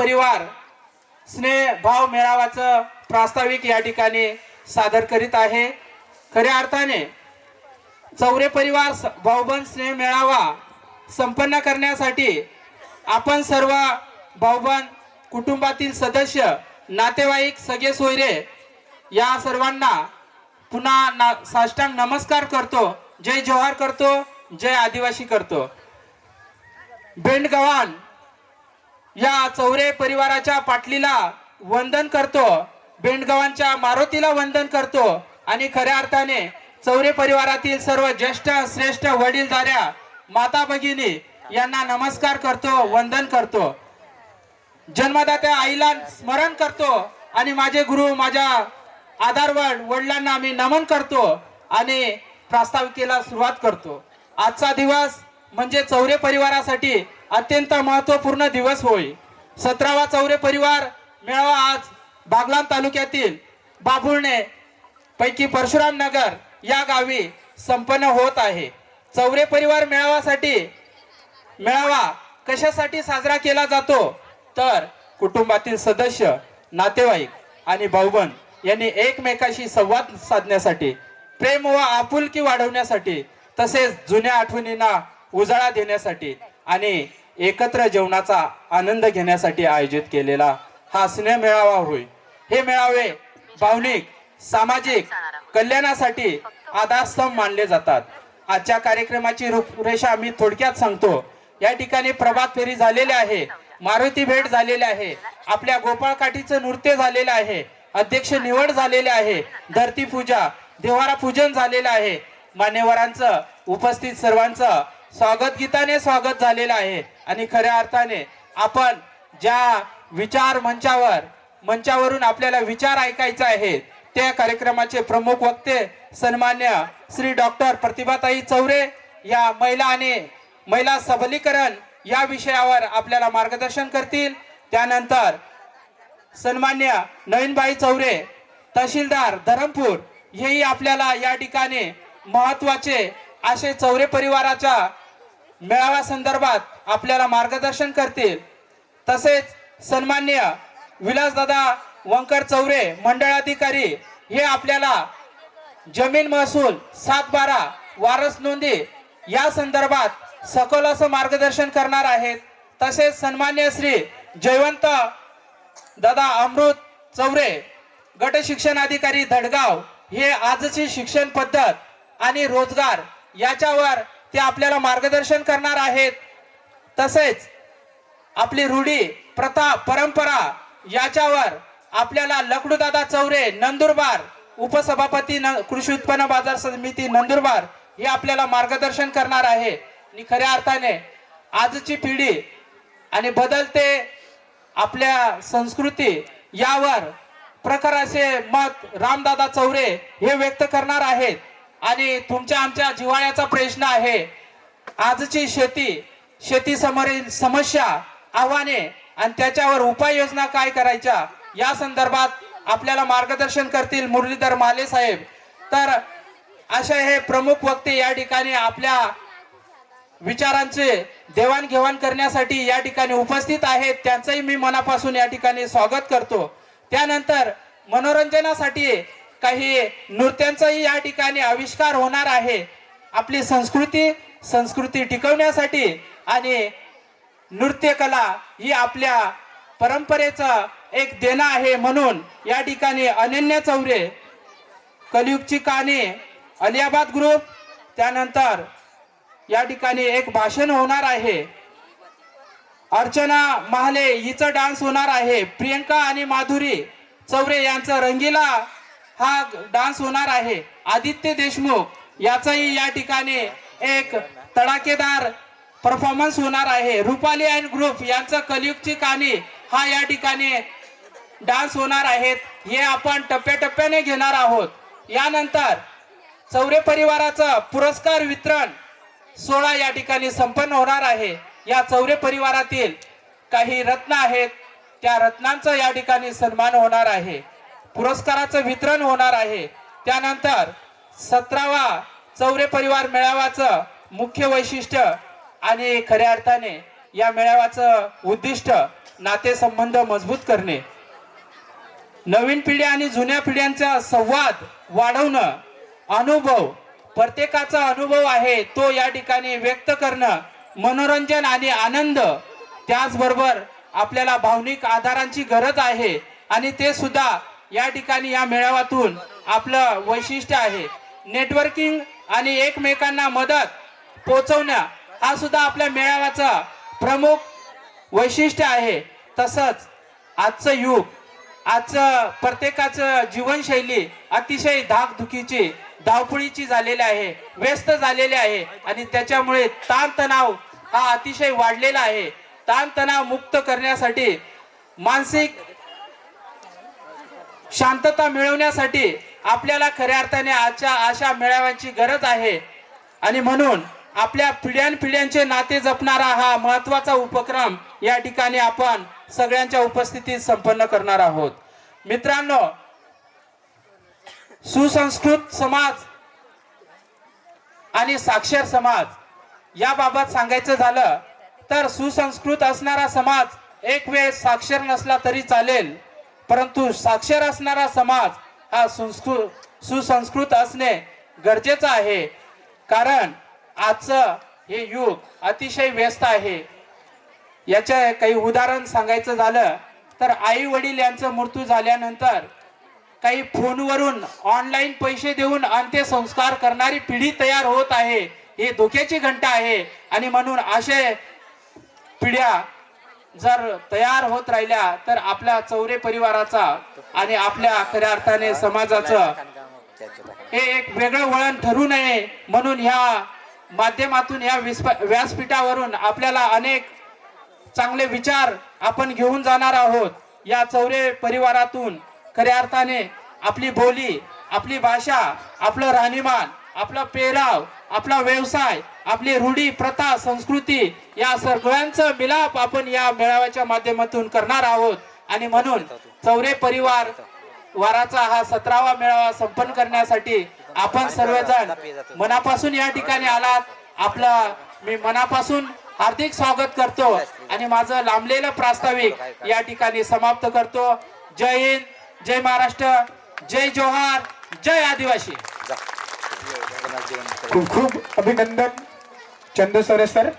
परिवार स्नेह भाव मेळाव्याचं प्रास्ताविक या ठिकाणी सादर करीत आहे। खऱ्या अर्थाने चौरे परिवार भाऊबंद स्नेह मेळावा संपन्न करण्यासाठी आपण सर्व भाऊबंद कुटुंबातील सदस्य, नातेवाईक, सगळे सोयरे या सर्वांना पुन्हा साष्टांग नमस्कार करतो, जय जोहार करतो, जय आदिवासी करतो। बेंडगव्हाण या चौरे परिवाराच्या पाटलीला वंदन करतो, बेंडगव्हाणच्या मारुतीला वंदन करतो आणि खऱ्या अर्थाने चौरे परिवारातील सर्व ज्येष्ठ श्रेष्ठ वडीलधाऱ्या माता भगिनी यांना नमस्कार करतो, वंदन करतो। जन्मदात्या आईला स्मरण करतो आणि माझे गुरु, माझ्या आधारवड वडिलांना मी नमन करतो आणि प्रास्ताविकेला सुरुवात करतो। आजचा दिवस म्हणजे चौरे परिवारासाठी अत्यंत महत्त्वपूर्ण दिवस होय। 17वा चौरे परिवार मेळावा आज बागलाण तालुक्यातील बाभुळणे पैकी परशुराम नगर या गावी संपन्न होत आहे। चौरे परिवार मेळावा कशासाठी साजरा केला जातो तर कुटुंबातील सदस्य, नातेवाईक आणि भाऊबंद यांनी एकमेकाशी संवाद साधण्यासाठी, प्रेम व आपुलकी वाढवण्यासाठी, तसेच जुन्या आठवणींना उजाळा देण्यासाठी आणि एकत्र जेवणाचा आनंद घेण्यासाठी आयोजित केलेला हा स्नेह मेळावा होय। हे मेळावे भावनिक, सामाजिक कल्याणासाठी आधारस्तंभ मानले जातात। आजच्या कार्यक्रमाची रूपरेषा मी थोडक्यात सांगतो। या ठिकाणी प्रभात फेरी झालेली आहे, मारुती भेट झालेली आहे, आपल्या गोपाळ काठीचं नृत्य झालेलं आहे, अध्यक्ष निवड झालेले आहे, धरती पूजा, देवारा पूजन झालेलं आहे, मान्यवरांचं उपस्थित सर्वांचं स्वागत गीताने स्वागत झालेलं आहे आणि खऱ्या अर्थाने आपण ज्या विचार मंचावरून आपल्याला विचार ऐकायचा आहे त्या कार्यक्रमाचे प्रमुख वक्ते सन्मान्य श्री डॉक्टर प्रतिभाताई चौरे या महिला सबलीकरण या विषयावर आपल्याला मार्गदर्शन करतील। त्यानंतर सन्मान्य नवीनबाई चौरे तहसीलदार धरमपूर हेही आपल्याला या ठिकाणी महत्त्वाचे असे चौरे परिवाराच्या मेळाव्या संदर्भात आपल्याला मार्गदर्शन करतील। तसेच सन्मान्य विलासदादा वंकर चौरे मंडळाधिकारी हे आपल्याला जमीन महसूल 7/12 वारस नोंदी या संदर्भात सखोल असं मार्गदर्शन करणार आहेत। तसेच सन्मान्य श्री जयवंत दादा अमृत चौरे गट शिक्षण अधिकारी धडगाव हे आजची शिक्षण पद्धत आणि रोजगार याच्यावर ते आपल्याला मार्गदर्शन करणार आहेत। तसेच आपली रूढी, प्रथा, परंपरा याच्यावर आपल्याला लकडूदादा चौरे नंदुरबार उपसभापती कृषी उत्पन्न बाजार समिती नंदुरबार हे आपल्याला मार्गदर्शन करणार आहे। आणि खऱ्या अर्थाने आजची पिढी आणि बदलते आपल्या संस्कृती यावर प्रखर असे मत रामदादा चौरे हे व्यक्त करणार आहेत। आणि तुमच्या आमच्या जिव्हाळ्याचा प्रश्न आहे आजची शेती समोरील समस्या, आव्हाने आणि त्याच्यावर उपाययोजना काय करायच्या या संदर्भात आपल्याला मार्गदर्शन करतील मुरलीधर माले साहेब। तर असे हे प्रमुख वक्ते या ठिकाणी आपल्या विचारांचे देवाणघेवाण करण्यासाठी या ठिकाणी उपस्थित आहेत, त्यांचंही मी मनापासून या ठिकाणी स्वागत करतो। त्यानंतर मनोरंजनासाठी काही नृत्यांचाही या ठिकाणी आविष्कार होणार आहे। आपली संस्कृती टिकवण्यासाठी आणि नृत्यकला ही आपल्या परंपरेचा एक देणं आहे, म्हणून या ठिकाणी अनन्या चौरे, कलियुगची कहाणी, अलियाबाद ग्रुप, त्यानंतर या ठिकाणी एक भाषण होणार आहे, अर्चना महाले हिचा डान्स होणार आहे, प्रियंका आणि माधुरी चौरे यांचा रंगीला हा डान्स होणार आहे, आदित्य देशमुख याचाही या ठिकाणी एक तडाखेदार परफॉर्मन्स होणार आहे, रुपाली अँड ग्रुप यांचा कलियुगची कहाणी हा या ठिकाणी डान्स होणार आहेत। हे आपण टप्प्याटप्प्याने घेणार आहोत। यानंतर चौरे परिवाराचा पुरस्कार वितरण सोहळा या ठिकाणी संपन्न होणार आहे। या चौरे परिवारातील काही रत्न आहेत, त्या रत्नांचा या ठिकाणी सन्मान होणार आहे, पुरस्काराचं वितरण होणार आहे। त्यानंतर 17वा चौरे परिवार मेळाव्याचं मुख्य वैशिष्ट्य आणि खऱ्या अर्थाने या मेळाव्याचं उद्दिष्ट नातेसंबंध मजबूत करणे, नवीन पिढी आणि जुन्या पिढ्यांचा संवाद वाढवणं, अनुभव प्रत्येकाचा अनुभव आहे तो या ठिकाणी व्यक्त करणं, मनोरंजन आणि आनंद, त्याचबरोबर आपल्याला भावनिक आधारांची गरज आहे आणि ते सुद्धा या ठिकाणी या मेळाव्यातून आपलं वैशिष्ट्य आहे. नेटवर्किंग आणि एकमेकांना मदत पोहोचवणं हा सुद्धा आपल्या मेळाव्याचा प्रमुख वैशिष्ट्य आहे. तसंच आजचं युग, आजचं प्रत्येकाचं जीवनशैली अतिशय धाकधुकीची, धावपळीची झालेली आहे, व्यस्त झालेली आहे आणि त्याच्यामुळे ताणतणाव हा अतिशय वाढलेला आहे. ताणतणाव मुक्त करण्यासाठी, मानसिक शांतता मिळवण्यासाठी आपल्याला खऱ्या अर्थाने आजच्या अशा मेळाव्यांची गरज आहे आणि म्हणून आपल्या पिढ्यानपिढ्यांचे नाते जपणारा हा महत्वाचा उपक्रम या ठिकाणी आपण सगळ्यांच्या उपस्थितीत संपन्न करणार आहोत. मित्रांनो, सुसंस्कृत समाज आणि साक्षर समाज याबाबत सांगायचं झालं तर सुसंस्कृत असणारा समाज एक वेळ साक्षर नसला तरी चालेल, परंतु साक्षर असणारा समाज हा सुसंस्कृत असणे गरजेचं आहे. कारण आजचं हे युग अतिशय व्यस्त आहे. याचे काही उदाहरण सांगायचं झालं तर आई वडील यांचा मृत्यू झाल्यानंतर काही फोनवरून ऑनलाईन पैसे देऊन अंत्यसंस्कार करणारी पिढी तयार होत आहे. हे धोक्याची घंटा आहे आणि म्हणून असे पिढ्या जर तयार होत राहिल्या तर आपल्या चौरे परिवाराचा आणि आपल्या खऱ्या अर्थाने समाजाचं हे एक वेगळं वळण ठरू नये म्हणून ह्या माध्यमातून या व्यासपीठावरून आपल्याला अनेक चांगले विचार आपण घेऊन जाणार आहोत. या चौरे परिवारातून खऱ्या अर्थाने आपली बोली, आपली भाषा, आपलं राहणीमान, आपला पेहराव, आपला व्यवसाय, आपली रूढी, प्रथा, संस्कृती या सगळ्यांचा मिलाप आपण या मेळाव्याच्या माध्यमातून करणार आहोत आणि म्हणून चौरे परिवार वाराचा हा 17वा मेळावा संपन्न करण्यासाठी आपण सर्वजण मनापासून या ठिकाणी आलात. आपलं मी मनापासून हार्दिक स्वागत करतो आणि माझं लांबलेलं प्रास्ताविक या ठिकाणी समाप्त करतो. जय हिंद, जय महाराष्ट्र, जय जोहार, जय आदिवासी. खूप खूप अभिनंदन चंदसरे सर.